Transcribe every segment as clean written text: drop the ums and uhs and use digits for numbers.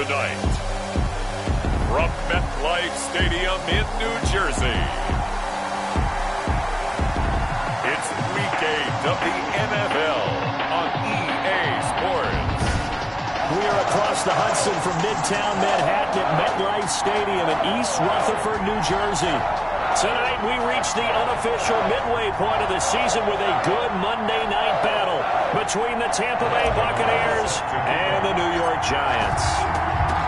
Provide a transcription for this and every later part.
Tonight, from MetLife Stadium in New Jersey, it's Week 8 of the NFL on EA Sports. We are across the Hudson from Midtown Manhattan at MetLife Stadium in East Rutherford, New Jersey. Tonight we reach the unofficial midway point of the season with a good Monday night battle between the Tampa Bay Buccaneers and the New York Giants.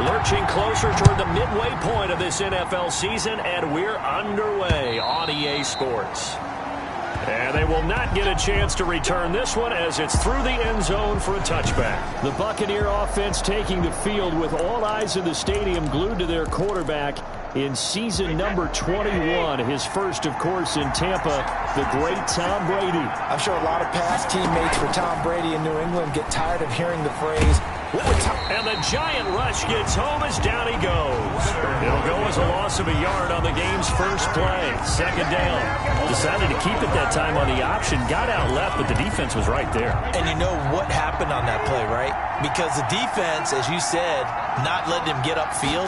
Lurching closer toward the midway point of this NFL season, and we're underway on EA Sports. And they will not get a chance to return this one as it's through the end zone for a touchback. The Buccaneer offense taking the field with all eyes in the stadium glued to their quarterback in season number 21. His first, of course, in Tampa, the great Tom Brady. I'm sure a lot of past teammates for Tom Brady in New England get tired of hearing the phrase, and the giant rush gets home as down he goes. It'll go as a loss of a yard on the game's first play. Second down. Decided to keep it that time on the option. Got out left, but the defense was right there. And you know what happened on that play, right? Because the defense, as you said, not letting him get upfield.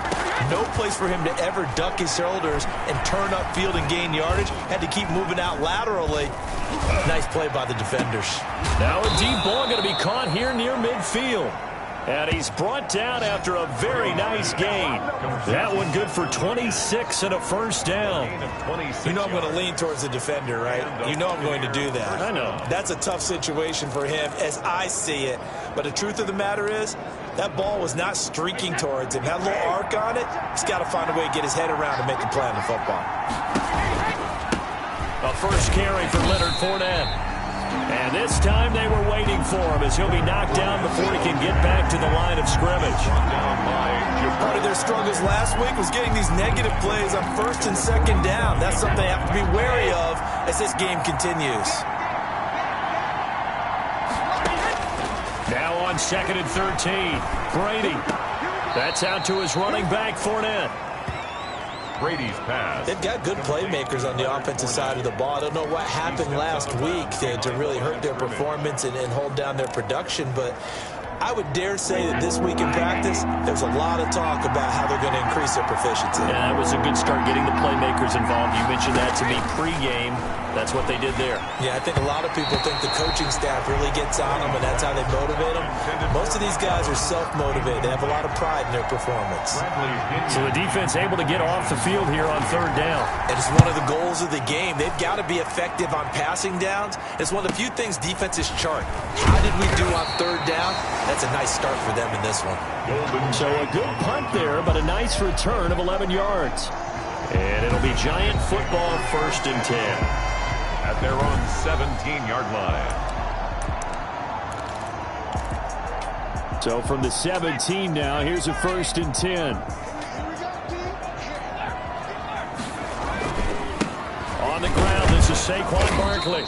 No place for him to ever duck his shoulders and turn upfield and gain yardage. Had to keep moving out laterally. Nice play by the defenders. Now a deep ball going to be caught here near midfield. And he's brought down after a very nice gain. That one good for 26 and a first down. You know I'm going to lean towards the defender, right? You know I'm going to do that. I know. That's a tough situation for him as I see it. But the truth of the matter is, that ball was not streaking towards him. Had a little arc on it. He's got to find a way to get his head around and make a play on the football. A first carry for Leonard Fournette. And this time they were waiting for him as he'll be knocked down before he can get back to the line of scrimmage. Part of their struggles last week was getting these negative plays on first and second down. That's something they have to be wary of as this game continues. Now on second and 13, Brady. That's out to his running back, Fournette. Brady's pass. They've got good playmakers on the offensive side of the ball. I don't know what happened last week to really hurt their performance and hold down their production, but I would dare say that this week in practice, there's a lot of talk about how they're going to increase their proficiency. Yeah, that was a good start getting the playmakers involved. You mentioned that to me pregame. That's what they did there. Yeah, I think a lot of people think the coaching staff really gets on them, and that's how they motivate them. Most of these guys are self-motivated. They have a lot of pride in their performance. So the defense able to get off the field here on third down. And it's one of the goals of the game. They've got to be effective on passing downs. It's one of the few things defenses chart. How did we do on third down? That's a nice start for them in this one. So a good punt there, but a nice return of 11 yards. And it'll be Giant football, first and 10. At their own 17-yard line. So from the 17 now, here's a first and 10. On the ground, this is Saquon Barkley.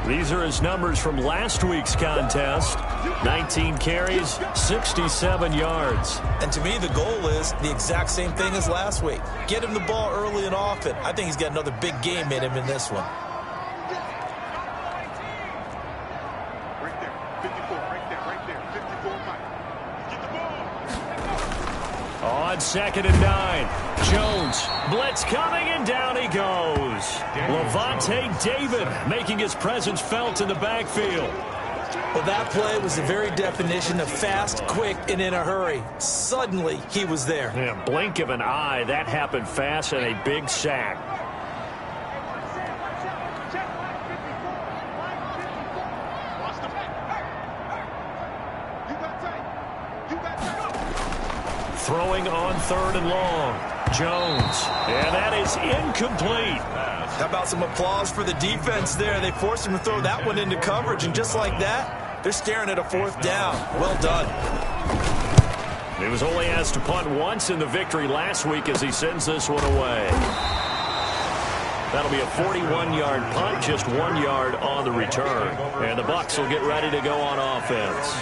These are his numbers from last week's contest. 19 carries, 67 yards. And to me, the goal is the exact same thing as last week. Get him the ball early and often. I think he's got another big game in him in this one. Right there, 54, right there, 54, Mike. Get the ball. On second and 9, Jones, blitz coming, and down he goes. Levante David making his presence felt in the backfield. Well, that play was the very definition of fast, quick, and in a hurry. Suddenly, he was there. Yeah, blink of an eye, that happened fast, and a big sack. Throwing on third and long. Jones. And that is incomplete. How about some applause for the defense there? They forced him to throw that one into coverage, and just like that, they're staring at a fourth down. Well done. He was only asked to punt once in the victory last week as he sends this one away. That'll be a 41-yard punt, just 1 yard on the return. And the Bucs will get ready to go on offense.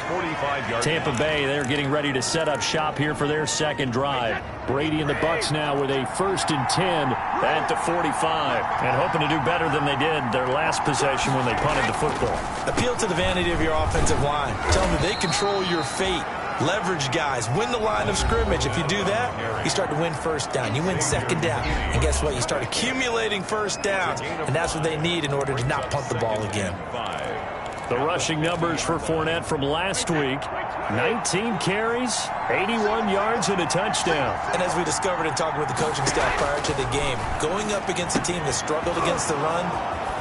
Tampa Bay, they're getting ready to set up shop here for their second drive. Brady and the Bucs now with a first and 10 at the 45. And hoping to do better than they did their last possession when they punted the football. Appeal to the vanity of your offensive line. Tell them that they control your fate. leverage guys, win the line of scrimmage. If you do that, you start to win first down. You win second down. And guess what? You start accumulating first downs. And that's what they need in order to not punt the ball again. The rushing numbers for Fournette from last week: 19 carries, 81 yards, and a touchdown. And as we discovered in talking with the coaching staff prior to the game, going up against a team that struggled against the run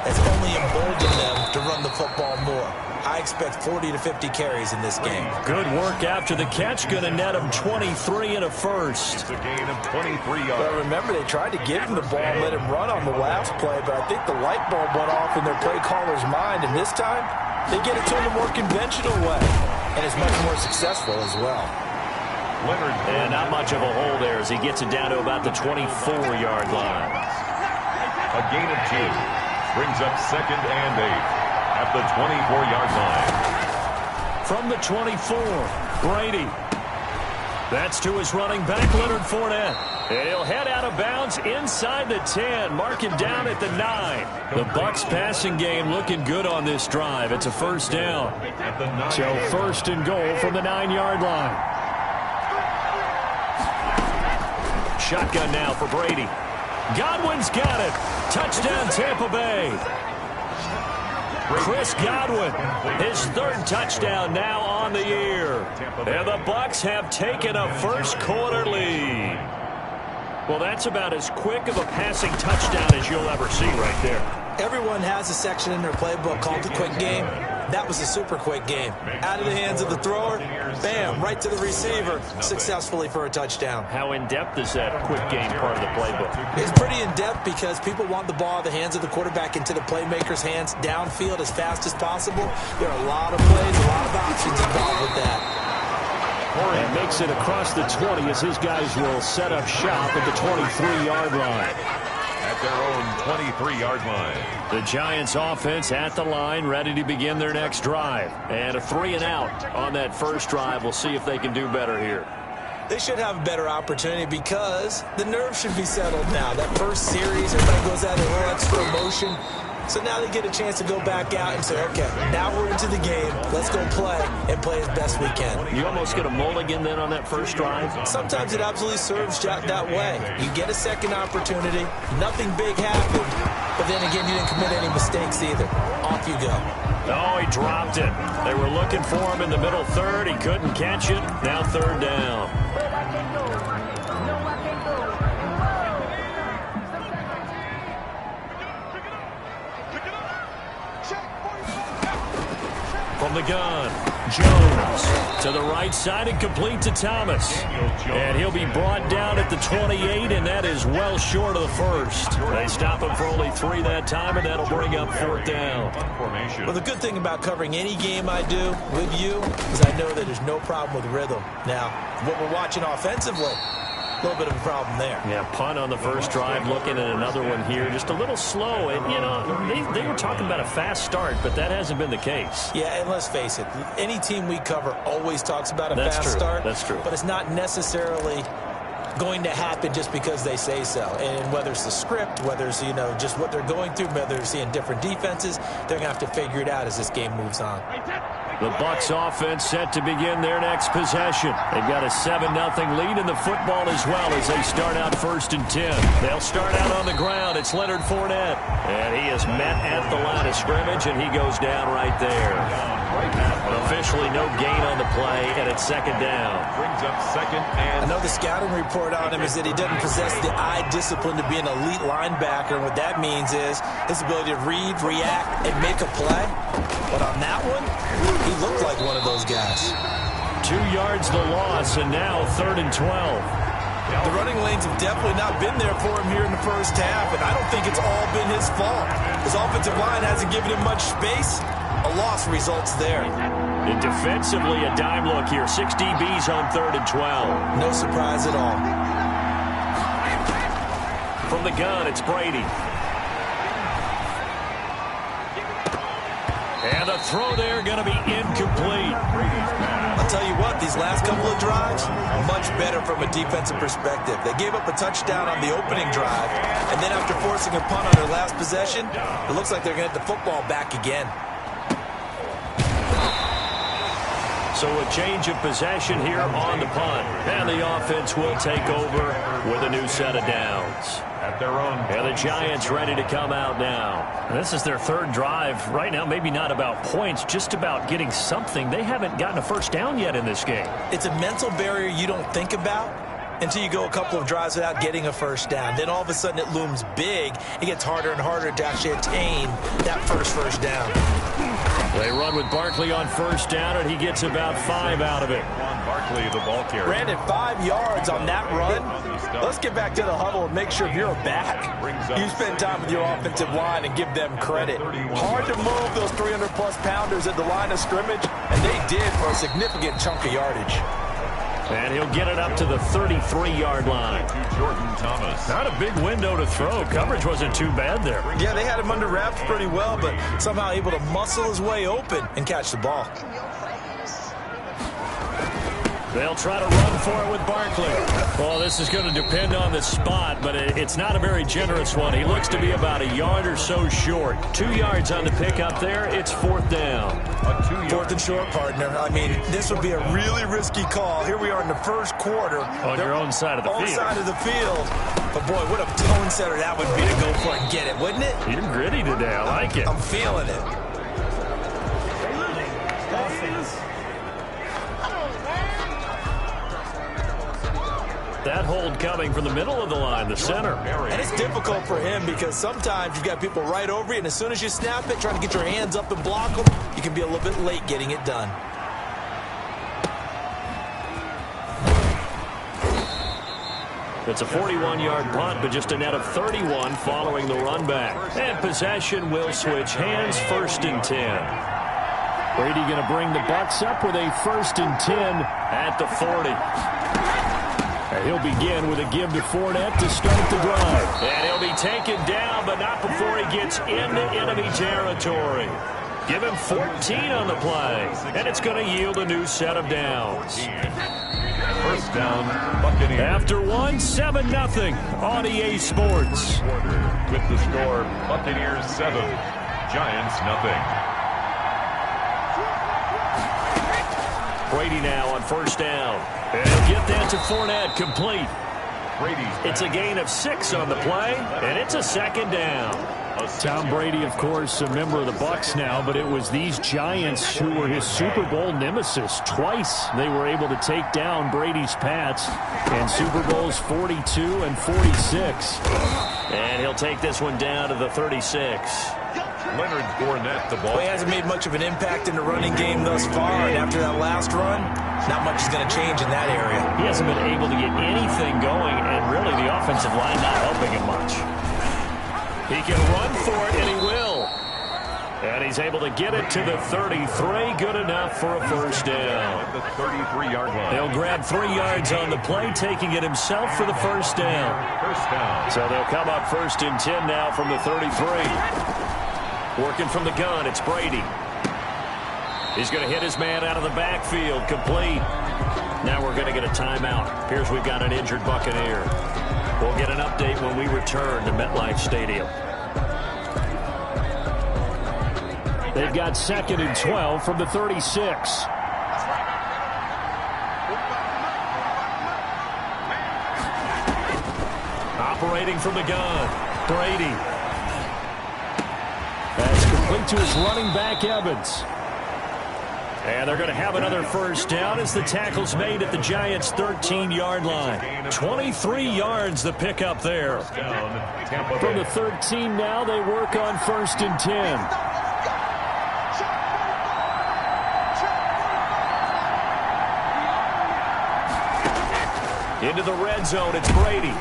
has only emboldened them to run the football more. I expect 40 to 50 carries in this game. Good work after the catch. Going to net him 23 and a first. It's a gain of 23 yards. Well, remember, they tried to give him the ball and let him run on the last play, but I think the light bulb went off in their play caller's mind, and this time they get it to him a more conventional way, and it's much more successful as well. Leonard. And not much of a hole there as he gets it down to about the 24-yard line. A gain of 2. Brings up 2nd and 8 at the 24-yard line. From the 24, Brady. That's to his running back, Leonard Fournette. And he'll head out of bounds inside the 10. Mark him down at the 9. The Bucs passing game looking good on this drive. It's a first down. So 1st and goal from the 9-yard line. Shotgun now for Brady. Godwin's got it. Touchdown, Tampa Bay. Chris Godwin, his 3rd touchdown now on the year. And the Bucs have taken a first-quarter lead. Well, that's about as quick of a passing touchdown as you'll ever see right there. Everyone has a section in their playbook called the quick game. That was a super quick game. Out of the hands of the thrower, bam, right to the receiver, successfully for a touchdown. How in-depth is that quick game part of the playbook? It's pretty in-depth because people want the ball out of the hands of the quarterback into the playmaker's hands downfield as fast as possible. There are a lot of plays, a lot of options involved with that. And makes it across the 20 as his guys will set up shop at the 23-yard line. At their own 23-yard line. The Giants offense at the line, ready to begin their next drive. And a 3-and-out on that first drive. We'll see if they can do better here. They should have a better opportunity because the nerves should be settled now. That first series, everybody goes out a little extra emotion. So now they get a chance to go back out and say, okay, now we're into the game. Let's go play and play as best we can. You almost get a mulligan then on that first drive? Sometimes it absolutely serves that way. You get a second opportunity. Nothing big happened. But then again, you didn't commit any mistakes either. Off you go. Oh, he dropped it. They were looking for him in the middle third. He couldn't catch it. Now 3rd down. From the gun, Jones to the right side and complete to Thomas. And he'll be brought down at the 28, and that is well short of the first. They stop him for only 3 that time, and that'll bring up 4th down. Well, the good thing about covering any game I do with you is I know that there's no problem with rhythm. Now, what we're watching offensively, a little bit of a problem there. Yeah, punt on the first drive, looking at another one here. Just a little slow. And, you know, they were talking about a fast start, but that hasn't been the case. Yeah, and let's face it, any team we cover always talks about a fast start. That's true. But it's not necessarily going to happen just because they say so. And whether it's the script, whether it's, you know, just what they're going through, whether they're seeing different defenses, they're going to have to figure it out as this game moves on. The Bucs offense set to begin their next possession. They've got a 7-0 lead in the football as well as they start out 1st and 10. They'll start out on the ground. It's Leonard Fournette. And he is met at the line of scrimmage, and he goes down right there. Officially no gain on the play, and it's 2nd down. Brings up 2nd and... I know the scouting report on him is that he doesn't possess the eye discipline to be an elite linebacker. And what that means is his ability to read, react, and make a play. But on that one, he looked like one of those guys. 2 yards the loss, and now 3rd and 12. The running lanes have definitely not been there for him here in the first half, and I don't think it's all been his fault. His offensive line hasn't given him much space. A loss results there. And defensively, a dime look here. 6 DBs on 3rd and 12. No surprise at all. From the gun, it's Brady. And the throw there going to be incomplete. I'll tell you what, these last couple of drives, much better from a defensive perspective. They gave up a touchdown on the opening drive, and then after forcing a punt on their last possession, it looks like they're going to get the football back again. So a change of possession here on the punt. And the offense will take over with a new set of downs. At their own. And the Giants ready to come out now. This is their third drive. Right now, maybe not about points, just about getting something. They haven't gotten a first down yet in this game. It's a mental barrier you don't think about until you go a couple of drives without getting a first down. Then all of a sudden it looms big. It gets harder and harder to actually attain that first down. They run with Barkley on first down, and he gets about 5 out of it. Barkley, the ball carrier. Brandon, 5 yards on that run. Let's get back to the huddle and make sure if you're a back, you spend time with your offensive line and give them credit. Hard to move those 300-plus pounders at the line of scrimmage, and they did for a significant chunk of yardage. And he'll get it up to the 33-yard line. To Jordan Thomas. Not a big window to throw. Coverage wasn't too bad there. Yeah, they had him under wraps pretty well, but somehow able to muscle his way open and catch the ball. They'll try to run for it with Barkley. Well, this is going to depend on the spot, but it's not a very generous one. He looks to be about a yard or so short. 2 yards on the pickup there. It's 4th down. Fourth and short, partner. I mean, this would be a really risky call. Here we are in the first quarter. On your own side of the field. Side of the field. But, boy, what a tone setter that would be to go for it and get it, wouldn't it? You're gritty today. I like it. I'm feeling it. That hold coming from the middle of the line, the center. And it's difficult for him because sometimes you've got people right over you, and as soon as you snap it, trying to get your hands up and block them, you can be a little bit late getting it done. It's a 41-yard punt, but just a net of 31 following the run back. And possession will switch hands, 1st and 10. Brady going to bring the Bucs up with a 1st and 10 at the 40. And he'll begin with a give to Fournette to start the drive. And he'll be taken down, but not before he gets into enemy territory. Give him 14 on the play, and it's going to yield a new set of downs. First down, Buccaneers. After 7-0 on EA Sports. With the score, Buccaneers 7, Giants 0. Brady now on first down. And he'll get that to Fournette, complete. It's a gain of 6 on the play, and it's a 2nd down. Tom Brady, of course, a member of the Bucs now, but it was these Giants who were his Super Bowl nemesis. Twice they were able to take down Brady's Pats in Super Bowls 42 and 46. And he'll take this one down to the 36. Leonard Fournette, the ball. Well, he hasn't made much of an impact in the running game thus far, and after that last run, not much is going to change in that area. He hasn't been able to get anything going, and really the offensive line not helping him much. He can run for it, and he will. And he's able to get it to the 33. Good enough for a first down. At the 33-yard line. He'll grab 3 yards on the play, taking it himself for the first down. First down. So they'll come up 1st and 10 now from the 33. Working from the gun, it's Brady. He's going to hit his man out of the backfield, complete. Now we're going to get a timeout. Appears we've got an injured Buccaneer. We'll get an update when we return to MetLife Stadium. They've got 2nd and 12 from the 36. Operating from the gun, Brady. That's complete to his running back, Evans. And they're going to have another first down as the tackle's made at the Giants' 13-yard line. 23 yards the pickup there. From the 13 now, they work on 1st and 10. Into the red zone, it's Brady.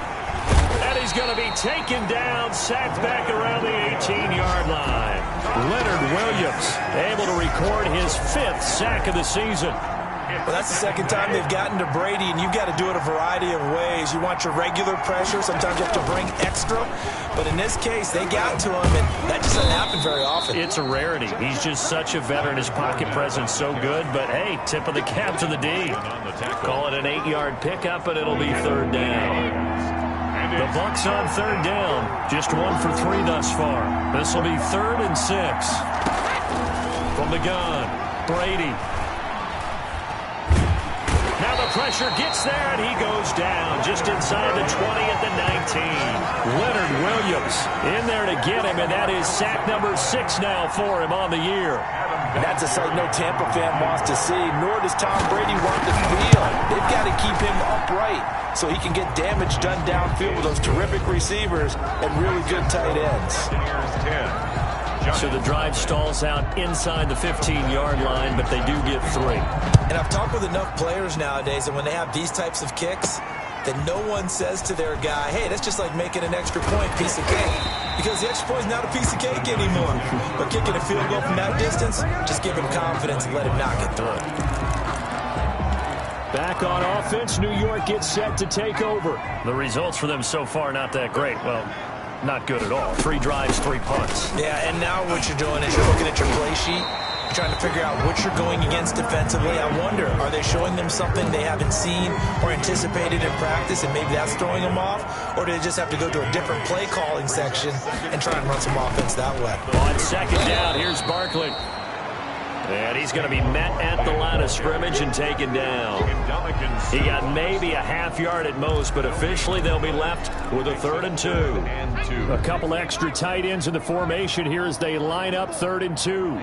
And he's going to be taken down, sacked back around the 18-yard line. Leonard Williams able to record his 5th sack of the season. Well, that's the 2nd time they've gotten to Brady, and you've got to do it a variety of ways. You want your regular pressure. Sometimes you have to bring extra. But in this case, they got to him, and that just doesn't happen very often. It's a rarity. He's just such a veteran. His pocket presence so good. But, hey, tip of the cap to the D. Call it an 8-yard pickup, and it'll be 3rd down. The Bucs on 3rd down. Just 1 for 3 thus far. This will be 3rd and 6. From the gun, Brady. Now the pressure gets there, and he goes down just inside the 20 at the 19. Leonard Williams in there to get him, and that is sack number 6 now for him on the year. And that's a sight no Tampa fan wants to see, nor does Tom Brady want to feel. They've got to keep him upright so he can get damage done downfield with those terrific receivers and really good tight ends. So the drive stalls out inside the 15-yard line, but they do get 3. And I've talked with enough players nowadays that when they have these types of kicks, that no one says to their guy, hey, that's just like making an extra point piece of cake. Because the extra point is not a piece of cake anymore. But kicking a field goal from that distance, just give him confidence and let him knock it through. Back on offense, New York gets set to take over. The results for them so far not that great. Well, not good at all. 3 drives, 3 punts. Yeah, and now what you're doing is you're looking at your play sheet, trying to figure out what you're going against defensively. I wonder, are they showing them something they haven't seen or anticipated in practice, and maybe that's throwing them off? Or do they just have to go to a different play calling section and try and run some offense that way? On second down, here's Barkley. And he's going to be met at the line of scrimmage and taken down. He got maybe a half yard at most, but officially they'll be left with a 3rd and 2. A couple extra tight ends in the formation here as they line up 3rd and 2.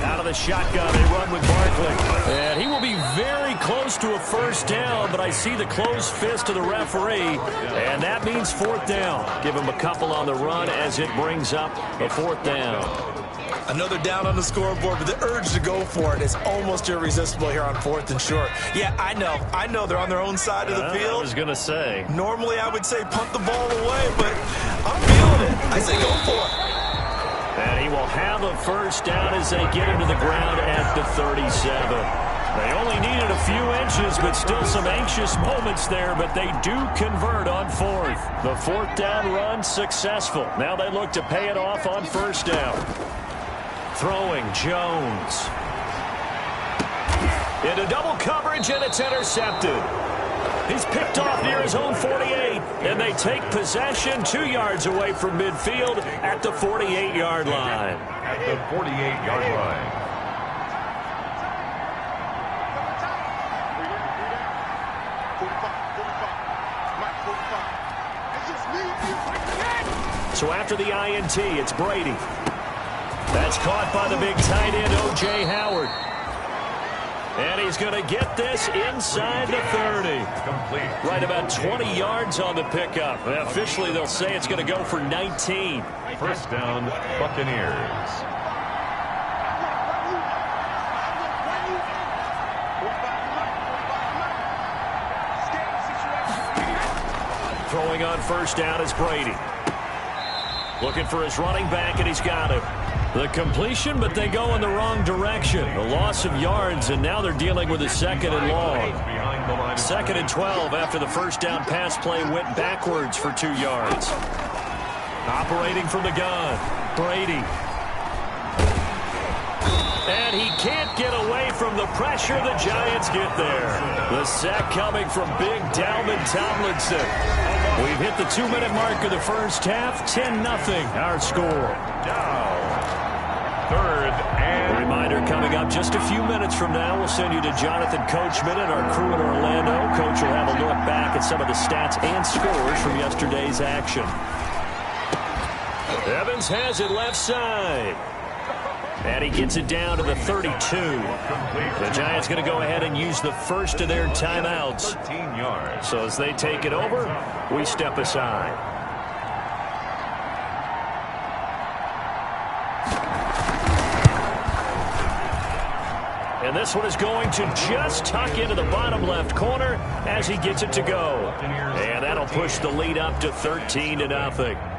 Out of the shotgun, they run with Barkley. And he will be very close to a 1st down, but I see the closed fist of the referee, and that means 4th down. Give him a couple on the run as it brings up a 4th down. Another down on the scoreboard, but the urge to go for it is almost irresistible here on 4th and short. Yeah, I know they're on their own side of the field. I was going to say. Normally I would say punt the ball away, but I'm feeling it. I say go for it. And he will have a 1st down as they get him to the ground at the 37. They only needed a few inches, but still some anxious moments there, but they do convert on 4th. The 4th down run successful. Now they look to pay it off on 1st down. Throwing Jones. Into double coverage, and it's intercepted. He's picked off near his own 48, and they take possession 2 yards away from midfield at the 48-yard line. At the 48-yard line. So after the INT, it's Brady. That's caught by the big tight end, O.J. Howard. And he's going to get this inside the 30. Complete. Right about 20 yards on the pickup. And officially, they'll say it's going to go for 19. 1st down, Buccaneers. Throwing on 1st down is Brady. Looking for his running back, and he's got him. The completion, but they go in the wrong direction. A loss of yards, and now they're dealing with a 2nd and long. 2nd and 12 after the 1st down pass play went backwards for 2 yards. Operating from the gun, Brady. And he can't get away from the pressure. The Giants get there. The sack coming from big Dalvin Tomlinson. We've hit the 2-minute mark of the 1st half. 10-0 our score. Now, 3rd and... A reminder coming up just a few minutes from now. We'll send you to Jonathan Coachman and our crew in Orlando. Coach will have a look back at some of the stats and scores from yesterday's action. Evans has it left side. And he gets it down to the 32. The Giants going to go ahead and use the first of their timeouts. 13 yards. So as they take it over, we step aside. And this one is going to just tuck into the bottom left corner as he gets it to go. And that'll push the lead up to 13-0.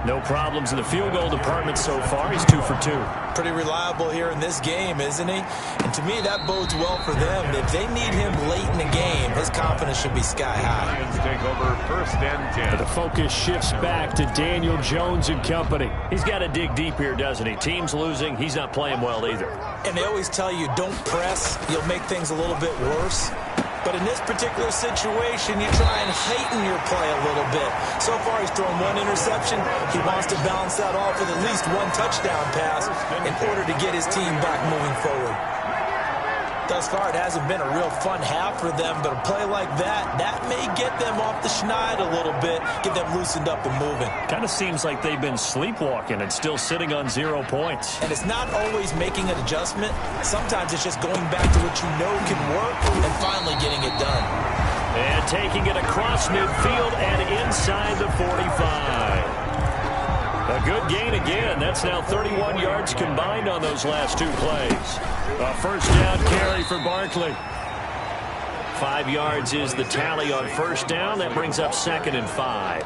No problems in the field goal department so far. He's 2 for 2. Pretty reliable here in this game, isn't he? And to me, that bodes well for them. If they need him late in the game, his confidence should be sky high. Lions take over 1st and 10. But the focus shifts back to Daniel Jones and company. He's got to dig deep here, doesn't he? Team's losing. He's not playing well either. And they always tell you, don't press. You'll make things a little bit worse. But in this particular situation, you try and heighten your play a little bit. So far, he's thrown 1 interception. He wants to balance that off with at least 1 touchdown pass in order to get his team back moving forward. Thus far, it hasn't been a real fun half for them, but a play like that may get them off the schneid a little bit, get them loosened up and moving. Kind of seems like they've been sleepwalking and still sitting on 0 points. And it's not always making an adjustment. Sometimes it's just going back to what you know can work and finally getting it done. And taking it across midfield and inside the 45. A good gain again. That's now 31 yards combined on those last 2 plays. A first down carry for Barkley. 5 yards is the tally on first down. That brings up 2nd and 5.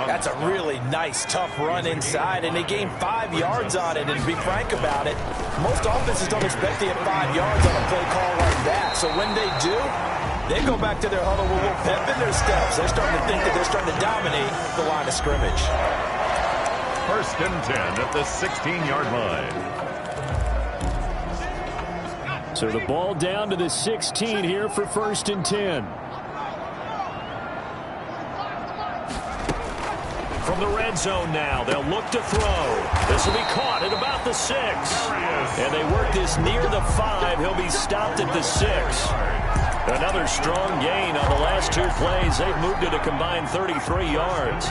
That's a really nice, tough run inside, and they gained 5 yards on it. And to be frank about it, most offenses don't expect to get 5 yards on a play call like that. So when they do, they go back to their huddle with a little pep in their steps. They're starting to think that they're starting to dominate the line of scrimmage. First and 10 at the 16-yard line. So the ball down to the 16 here for first and 10. From the red zone now, they'll look to throw. This will be caught at about the 6. And they work this near the 5. He'll be stopped at the 6. Another strong gain on the last 2 plays. They've moved it a combined 33 yards.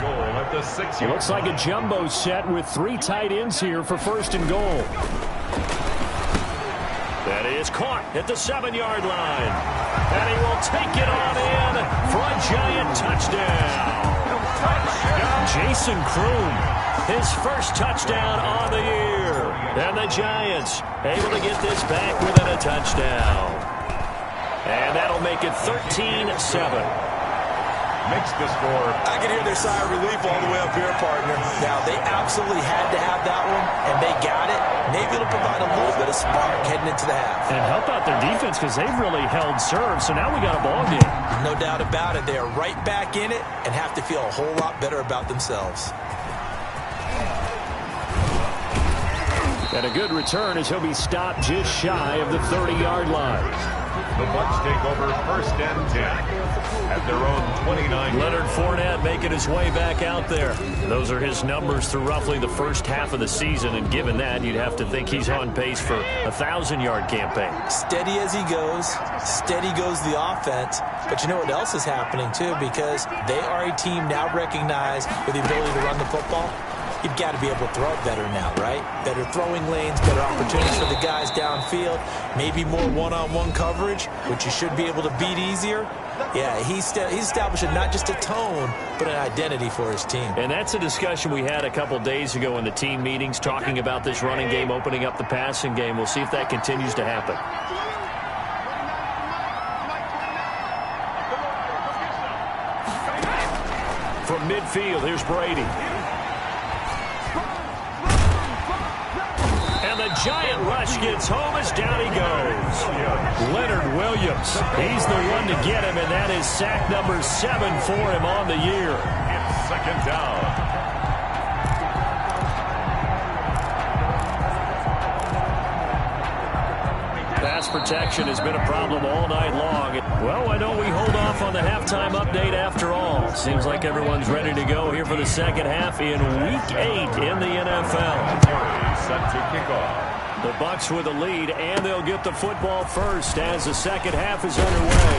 It looks like a jumbo set with 3 tight ends here for first and goal. That is caught at the 7-yard line. And he will take it on in for a giant touchdown. Jason Kroom, his first touchdown on the year. And the Giants able to get this back within a touchdown. And that'll make it 13-7. Makes the score. I can hear their sigh of relief all the way up here, partner. Now, they absolutely had to have that one, and they got it. Maybe it'll provide a little bit of spark heading into the half. And help out their defense because they've really held serve, so now we got a ball game. No doubt about it. They are right back in it and have to feel a whole lot better about themselves. And a good return as he'll be stopped just shy of the 30-yard line. The Bucs take over first and 10 at their own 29. Leonard Fournette making his way back out there. Those are his numbers through roughly the first half of the season, and given that, you'd have to think he's on pace for a 1,000-yard campaign. Steady as he goes, steady goes the offense. But you know what else is happening, too, because they are a team now recognized with the ability to run the football. You've got to be able to throw it better now, right? Better throwing lanes, better opportunities for the guys downfield, maybe more one-on-one coverage, which you should be able to beat easier. Yeah, he's establishing not just a tone, but an identity for his team. And that's a discussion we had a couple days ago in the team meetings, talking about this running game opening up the passing game. We'll see if that continues to happen. From midfield, here's Brady. The giant rush gets home as down he goes. Leonard Williams, he's the one to get him, and that is sack number 7 for him on the year. It's second down. Pass protection has been a problem all night long. Well, why don't we hold off on the halftime update after all? Seems like everyone's ready to go here for the second half in Week 8 in the NFL. Set to kick off. The Bucs with a lead, and they'll get the football first as the second half is underway.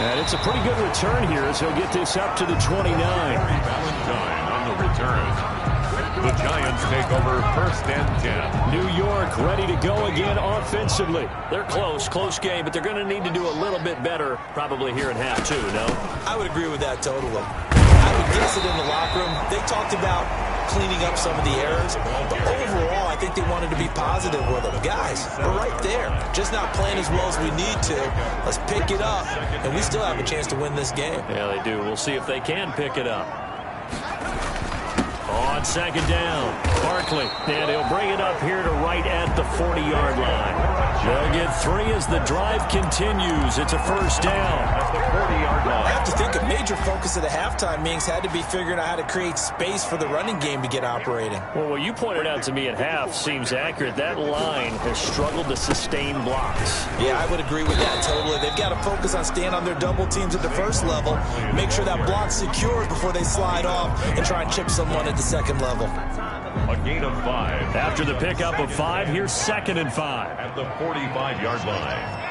And it's a pretty good return here as he'll get this up to the 29. Valentine on the return. The Giants take over first and 10. New York ready to go again offensively. They're close game, but they're going to need to do a little bit better probably here in half 2, no? I would agree with that totally. I would guess it in the locker room. They talked about cleaning up some of the errors, but overall, I think they wanted to be positive with them. Guys, we're right there. Just not playing as well as we need to. Let's pick it up, and we still have a chance to win this game. Yeah, they do. We'll see if they can pick it up. On second down, Barkley, and he'll bring it up here to right at the 40-yard line. They'll get 3 as the drive continues. It's a first down at the 40-yard line. I have to think a major focus of the halftime meetings had to be figuring out how to create space for the running game to get operating. Well, what you pointed out to me at half seems accurate. That line has struggled to sustain blocks. Yeah, I would agree with that totally. They've got to focus on staying on their double teams at the first level, make sure that block's secured before they slide off and try and chip someone at the second same level. A gain of 5. After the pickup of 5, here's 2nd and 5. At the 45-yard line.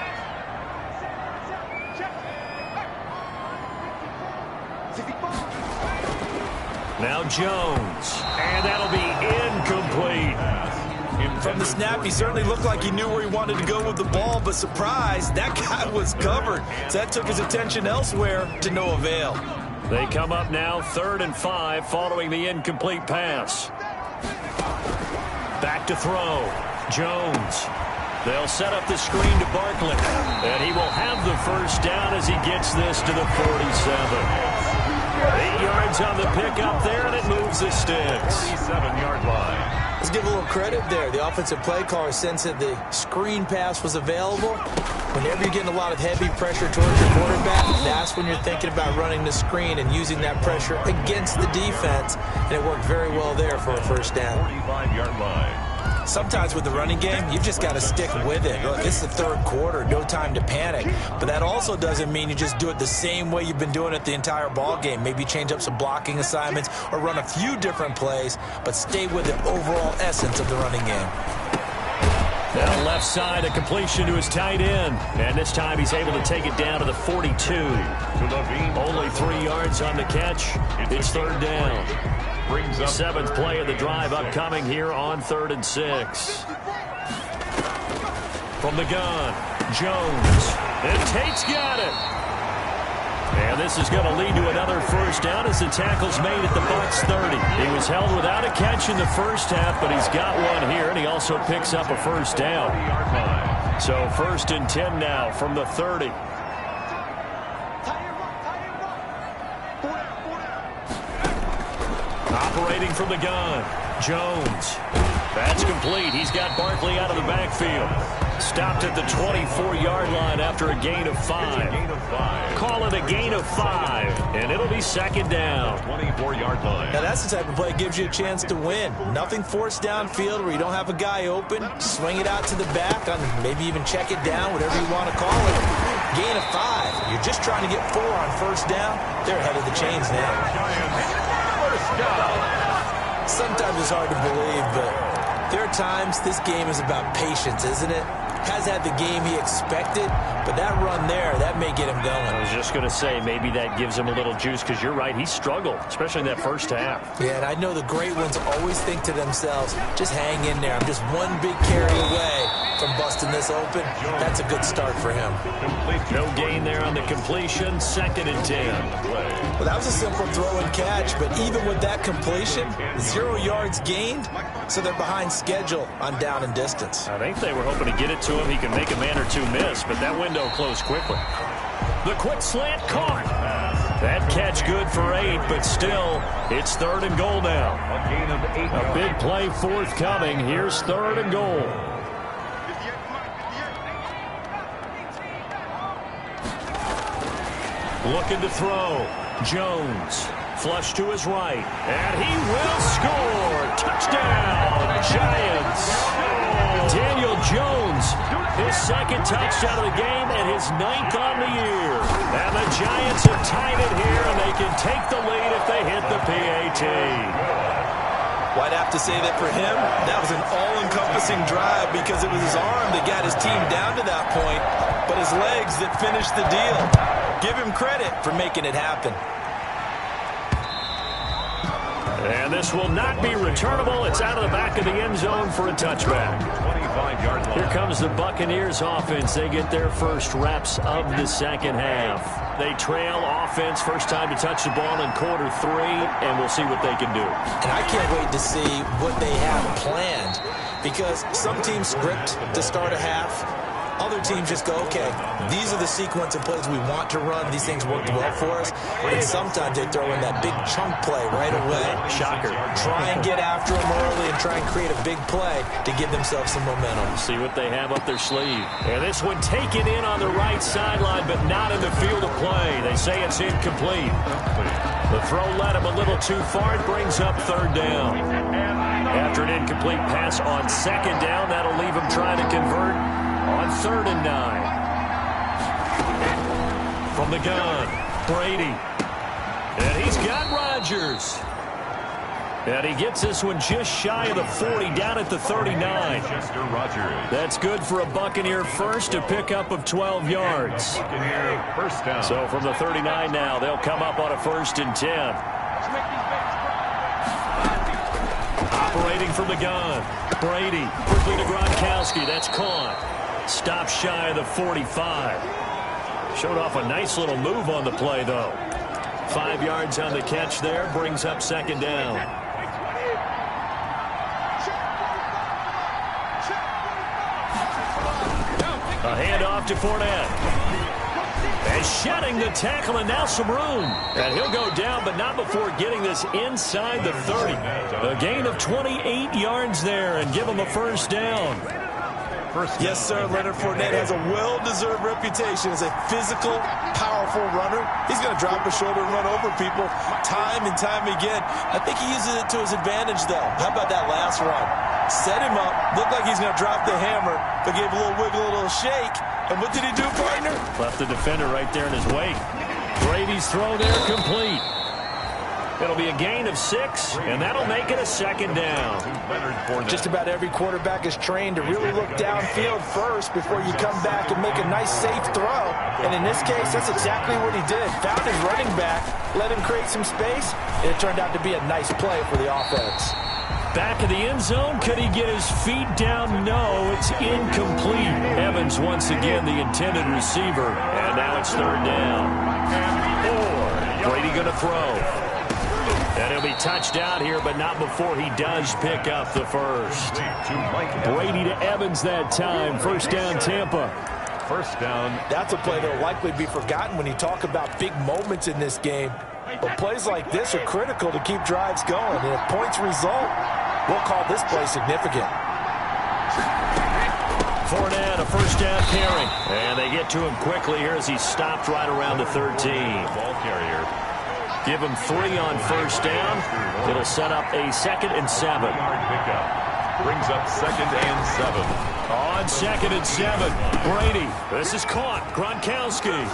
Now Jones, and that'll be incomplete. From the snap, he certainly looked like he knew where he wanted to go with the ball, but surprise, that guy was covered. So that took his attention elsewhere to no avail. They come up now 3rd and 5 following the incomplete pass. Back to throw. Jones. They'll set up the screen to Barkley, and he will have the first down as he gets this to the 47. 8 yards on the pickup there, and it moves the sticks. 37-yard line. Let's give a little credit there. The offensive play caller sensed that the screen pass was available. Whenever you're getting a lot of heavy pressure towards your quarterback, that's when you're thinking about running the screen and using that pressure against the defense. And it worked very well there for a first down. 45-yard line. Sometimes with the running game, you've just got to stick with it. Look, it's the 3rd quarter, no time to panic. But that also doesn't mean you just do it the same way you've been doing it the entire ball game. Maybe change up some blocking assignments or run a few different plays, but stay with the overall essence of the running game. Now left side, a completion to his tight end. And this time he's able to take it down to the 42. Only 3 yards on the catch. It's 3rd down. Brings up 7th play of the drive upcoming here on 3rd and 6. From the gun, Jones. And Tate's got it. And this is going to lead to another first down as the tackle's made at the Bucs 30. He was held without a catch in the first half, but he's got one here, and he also picks up a first down. So 1st and 10 now from the 30. Operating from the gun, Jones. That's complete. He's got Barkley out of the backfield. Stopped at the 24-yard line after a gain of 5. Call it a gain of 5, and it'll be 2nd down. 24-yard line. Now that's the type of play that gives you a chance to win. Nothing forced downfield where you don't have a guy open. Swing it out to the back, on maybe even check it down, whatever you want to call it. Gain of 5. You're just trying to get 4 on first down. They're ahead of the chains now. Sometimes it's hard to believe, but there are times this game is about patience, isn't it? Has had the game he expected, but that run there, that may get him going. I was just going to say, maybe that gives him a little juice, because you're right, he struggled, especially in that first half. Yeah, and I know the great ones always think to themselves, just hang in there. I'm just one big carry away from busting this open. That's a good start for him. No gain there on the completion, 2nd and 10. Well, that was a simple throw and catch, but even with that completion, 0 yards gained, so they're behind schedule on down and distance. I think they were hoping to get it to him. He can make a man or two miss, but that window closed quickly. The quick slant caught. That catch good for 8, but still, it's 3rd and goal now. A gain of 8. A big play forthcoming. Here's 3rd and goal. Looking to throw. Jones. Flush to his right. And he will score. Touchdown, Giants. Daniel Jones, his 2nd touchdown of the game and his 9th on the year. And the Giants have tied it here, and they can take the lead if they hit the PAT. Well, I'd have to say that for him, that was an all-encompassing drive because it was his arm that got his team down to that point, but his legs that finished the deal. Give him credit for making it happen. And this will not be returnable. It's out of the back of the end zone for a touchback. 25-yard line. Here comes the Buccaneers offense. They get their first reps of the second half. They trail offense, first time to touch the ball in quarter 3, and we'll see what they can do. And I can't wait to see what they have planned, because some teams script to start a half. Other teams just go, okay, these are the sequence of plays we want to run. These things worked well for us. And sometimes they throw in that big chunk play right away. Shocker. Try and get after them early and try and create a big play to give themselves some momentum. See what they have up their sleeve. And this one taken in on the right sideline, but not in the field of play. They say it's incomplete. The throw led him a little too far. It brings up 3rd down. After an incomplete pass on 2nd down, that'll leave him trying to convert on 3rd and 9. From the gun, Brady. And he's got Rodgers. And he gets this one just shy of the 40, down at the 39. That's good for a Buccaneer first, a pickup of 12 yards. Buccaneer first down. So from the 39 now, they'll come up on a 1st and 10. Operating from the gun. Brady quickly to Gronkowski. That's caught. Stop shy of the 45. Showed off a nice little move on the play, though. 5 yards on the catch there. Brings up 2nd down. A handoff to Fournette. And shedding the tackle, and now some room. And he'll go down, but not before getting this inside the 30. A gain of 28 yards there, and give him a 1st down. Yes, sir. Leonard Fournette has a well-deserved reputation as a physical, powerful runner. He's going to drop his shoulder and run over people time and time again. I think he uses it to his advantage, though. How about that last run? Set him up. Looked like he's going to drop the hammer, but gave a little wiggle, a little shake. And what did he do, partner? Left the defender right there in his wake. Brady's throw there complete. It'll be a gain of 6, and that'll make it a 2nd down. Just about every quarterback is trained to really look downfield first before you come back and make a nice, safe throw. And in this case, that's exactly what he did. Found his running back, let him create some space, and it turned out to be a nice play for the offense. Back of the end zone. Could he get his feet down? No, it's incomplete. Evans once again the intended receiver, and now it's 3rd down. Brady going to throw. And he'll be touched out here, but not before he does pick up the 1st. Brady to Evans that time. 1st down, Tampa. 1st down. That's a play that will likely be forgotten when you talk about big moments in this game. But plays like this are critical to keep drives going. And if points result, we'll call this play significant. Fournette, a 1st down carry. And they get to him quickly here as he stopped right around the 13. Ball carrier. Give him 3 on 1st down. It'll set up a 2nd and 7. Pickup. Brings up 2nd and 7. On 2nd and 7. Brady. This is caught. Gronkowski.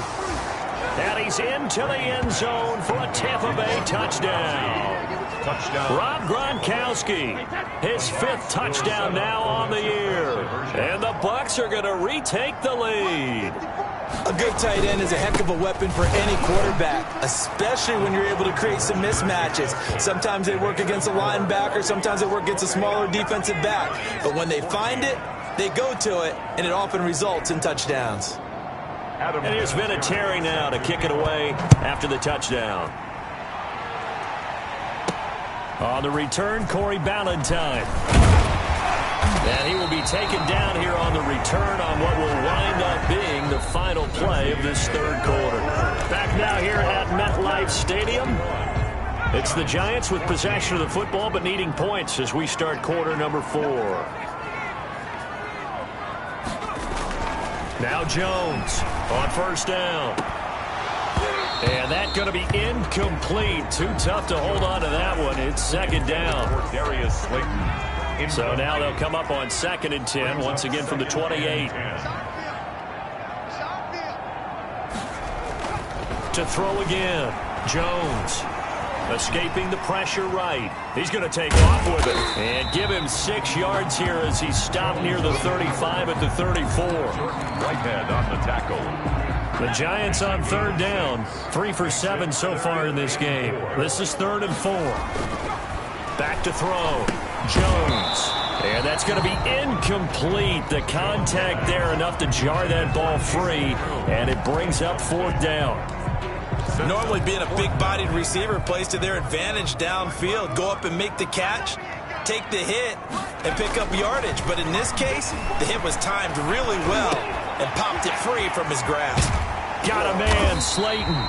And he's into the end zone for a Tampa Bay touchdown. Rob Gronkowski. His 5th touchdown now on the year. And the Bucs are going to retake the lead. A good tight end is a heck of a weapon for any quarterback, especially when you're able to create some mismatches. Sometimes they work against a linebacker, sometimes they work against a smaller defensive back. But when they find it, they go to it, and it often results in touchdowns. And here's Vinatieri now to kick it away after the touchdown. On the return, Corey Ballantyne. And he will be taken down here on the return on what will wind up being the final play of this 3rd quarter. Back now here at MetLife Stadium. It's the Giants with possession of the football but needing points as we start quarter number 4. Now Jones on 1st down. And that's going to be incomplete. Too tough to hold on to that one. It's 2nd down. Darius Slayton. So now they'll come up on 2nd and 10, once again from the 28. To throw again. Jones escaping the pressure right. He's going to take off with it and give him 6 yards here as he stopped near the 35 at the 34. Whitehead on the tackle. The Giants on 3rd down. 3 for 7 so far in this game. This is 3rd and 4. Back to throw. Jones. And that's going to be incomplete. The contact there enough to jar that ball free. And it brings up 4th down. Normally being a big-bodied receiver plays to their advantage downfield. Go up and make the catch, take the hit, and pick up yardage. But in this case, the hit was timed really well and popped it free from his grasp. Got a man, Slayton.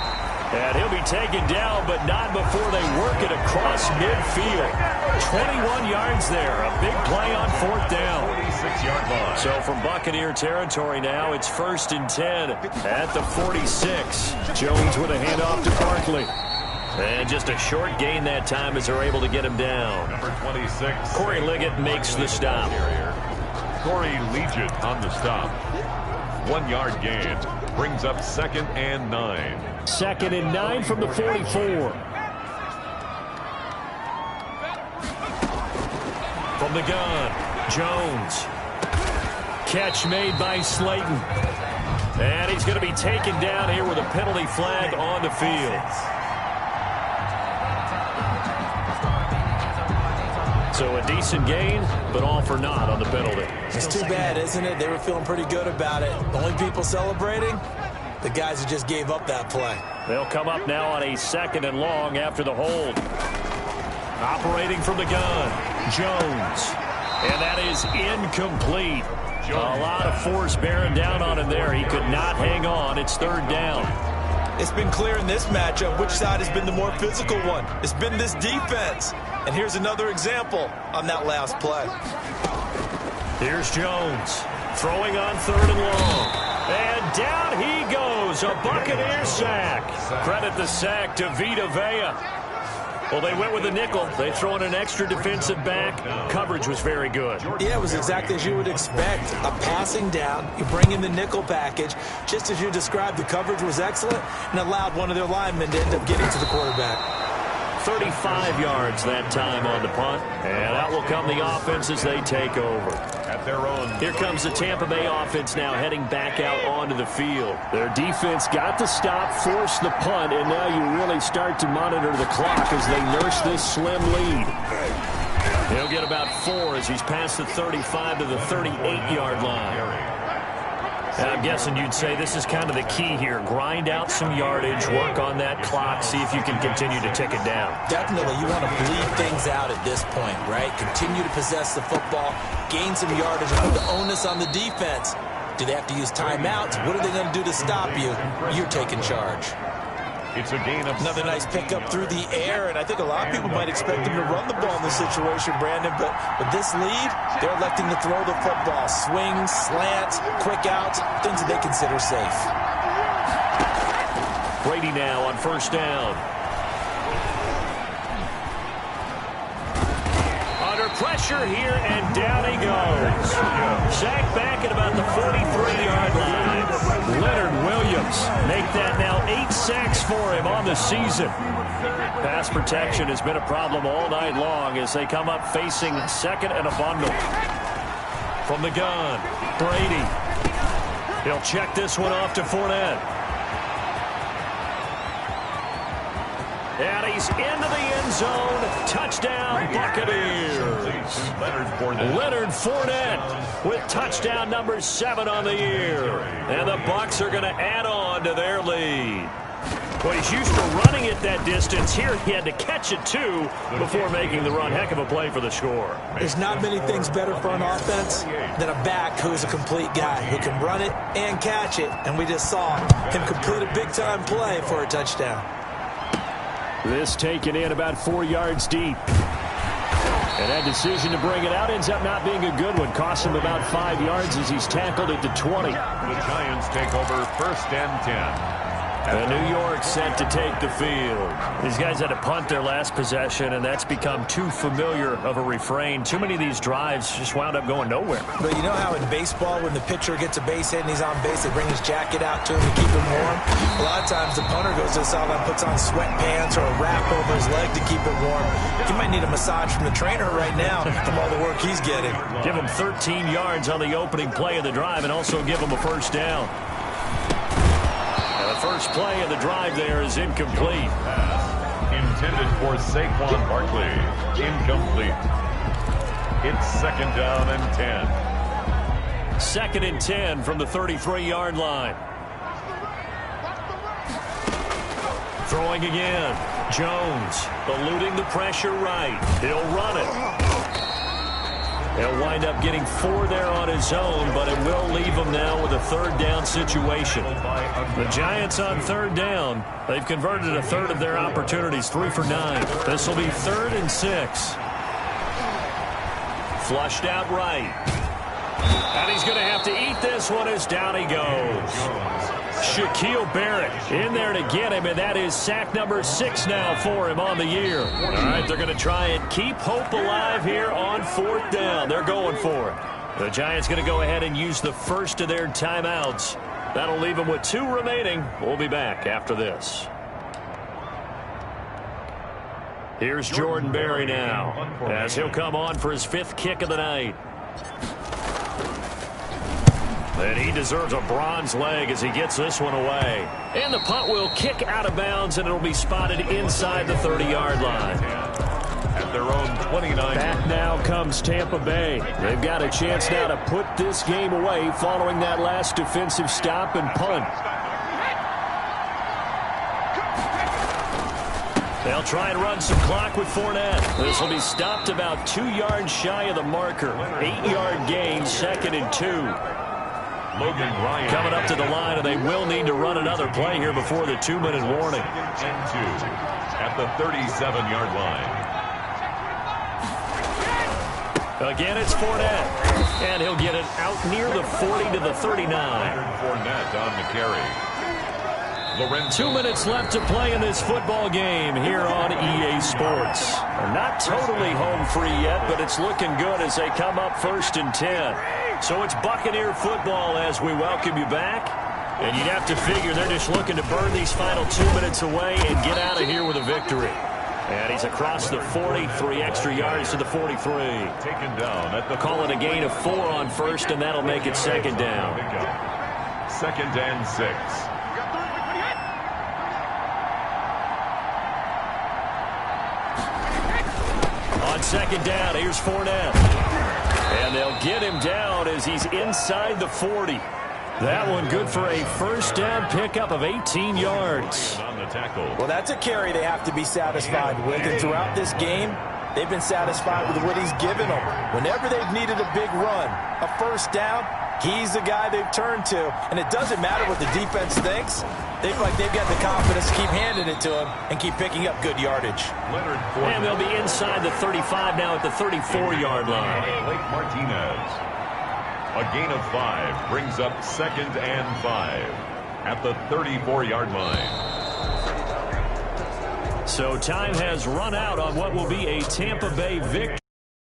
And he'll be taken down, but not before they work it across midfield. 21 yards there. A big play on 4th down. 46-yard line. So from Buccaneer territory now, it's 1st and 10 at the 46. Jones with a handoff to Barkley. And just a short gain that time as they're able to get him down. Number 26. Corey Liggett makes the stop. Corey Liggett on the stop. 1 yard gain. Brings up 2nd and 9. 2nd and 9 from the 44. From the gun, Jones. Catch made by Slayton. And he's going to be taken down here with a penalty flag on the field. So a decent gain, but all for naught on the penalty. It's too bad, isn't it? They were feeling pretty good about it. The only people celebrating, the guys who just gave up that play. They'll come up now on a 2nd and long after the hold. Operating from the gun, Jones. And that is incomplete. A lot of force bearing down on him there. He could not hang on. It's 3rd down. It's been clear in this matchup which side has been the more physical one. It's been this defense. And here's another example on that last play. Here's Jones throwing on 3rd and long. And down he goes. A Buccaneer sack. Credit the sack to Vita Vea. Well, they went with a nickel. They throw in an extra defensive back. Coverage was very good. Yeah, it was exactly as you would expect. A passing down. You bring in the nickel package. Just as you described, the coverage was excellent and allowed one of their linemen to end up getting to the quarterback. 35 yards that time on the punt. And out will come the offense as they take over. At their own. Here comes the Tampa Bay offense now heading back out onto the field. Their defense got to stop, force the punt, and now you really start to monitor the clock as they nurse this slim lead. He'll get about 4 as he's past the 35 to the 38-yard line. And I'm guessing you'd say this is kind of the key here. Grind out some yardage, work on that clock, see if you can continue to tick it down. Definitely, you want to bleed things out at this point, right? Continue to possess the football, gain some yardage, and put the onus on the defense. Do they have to use timeouts? What are they going to do to stop you? You're taking charge. It's a gain of Another nice pickup through the air, and I think a lot of people might expect them to run the ball in this situation, Brandon, but with this lead, they're electing to throw the football. Swings, slants, quick outs, things that they consider safe. Brady now on 1st down. Under pressure here, and down he goes. Sacked back at about the 43-yard line. Leonard Williams make that now 8 sacks for him on the season. Pass protection has been a problem all night long as they come up facing 2nd and a bundle. From the gun, Brady. He'll check this one off to Fournette. And he's into the end zone. Touchdown, Buccaneers. Leonard Fournette with touchdown number 7 on the year. And the Bucs are going to add on to their lead. Well, he's used to running it that distance. Here he had to catch it, too, before making the run. Heck of a play for the score. There's not many things better for an offense than a back who is a complete guy who can run it and catch it. And we just saw him complete a big-time play for a touchdown. This taken in about 4 yards deep. And that decision to bring it out ends up not being a good one. Cost him about 5 yards as he's tackled it to 20. The Giants take over 1st and 10. And New York set to take the field. These guys had to punt their last possession, and that's become too familiar of a refrain. Too many of these drives just wound up going nowhere. But you know how in baseball, when the pitcher gets a base hit and he's on base, they bring his jacket out to him to keep him warm? A lot of times the punter goes to the sideline, puts on sweatpants or a wrap over his leg to keep it warm. He might need a massage from the trainer right now from all the work he's getting. Give him 13 yards on the opening play of the drive and also give him a 1st down. The first play of the drive there is incomplete. Intended for Saquon Barkley. Incomplete. It's 2nd down and 10. 2nd and 10 from the 33-yard line. Throwing again. Jones eluding the pressure right. He'll run it. He'll wind up getting 4 there on his own, but it will leave him now with a 3rd down situation. The Giants on 3rd down. They've converted a 1/3 of their opportunities, 3 for 9. This will be 3rd and 6. Flushed out right. And he's going to have to eat this one as down he goes. Shaquille Barrett in there to get him, and that is sack number 6 now for him on the year. All right, they're going to try and keep hope alive here on 4th down. They're going for it. The Giants going to go ahead and use the first of their timeouts. That'll leave them with 2 remaining. We'll be back after this. Here's Jordan Berry now, as he'll come on for his 5th kick of the night. And he deserves a bronze leg as he gets this one away. And the punt will kick out of bounds, and it'll be spotted inside the 30-yard line. At their own 29. Back now comes Tampa Bay. They've got a chance now to put this game away following that last defensive stop and punt. They'll try and run some clock with Fournette. This will be stopped about 2 yards shy of the marker. 8-yard gain, 2nd and 2. Logan Ryan coming up to the line, and they will need to run another play here before the 2-minute warning. And 2 at the 37-yard line. Again, it's Fournette, and he'll get it out near the 40 to the 39. Fournette on the carry. 2 minutes left to play in this football game here on EA Sports. Not totally home free yet, but it's looking good as they come up 1st and 10. So it's Buccaneer football as we welcome you back. And you'd have to figure they're just looking to burn these final 2 minutes away and get out of here with a victory. And he's across the 40, 3 extra yards to the 43. Taken down at the call it a gain of 4 on 1st, and that'll make it 2nd down. 2nd and 6. On 2nd down, here's Fournette. And they'll get him down as he's inside the 40. That one good for a 1st down pickup of 18 yards. Well, that's a carry they have to be satisfied with. And throughout this game, they've been satisfied with what he's given them. Whenever they've needed a big run, a 1st down, he's the guy they've turned to. And it doesn't matter what the defense thinks. They've got the confidence to keep handing it to him and keep picking up good yardage. And they'll be inside the 35 now at the 34-yard line. Blake Martinez. A gain of 5 brings up 2nd and 5 at the 34-yard line. So time has run out on what will be a Tampa Bay victory.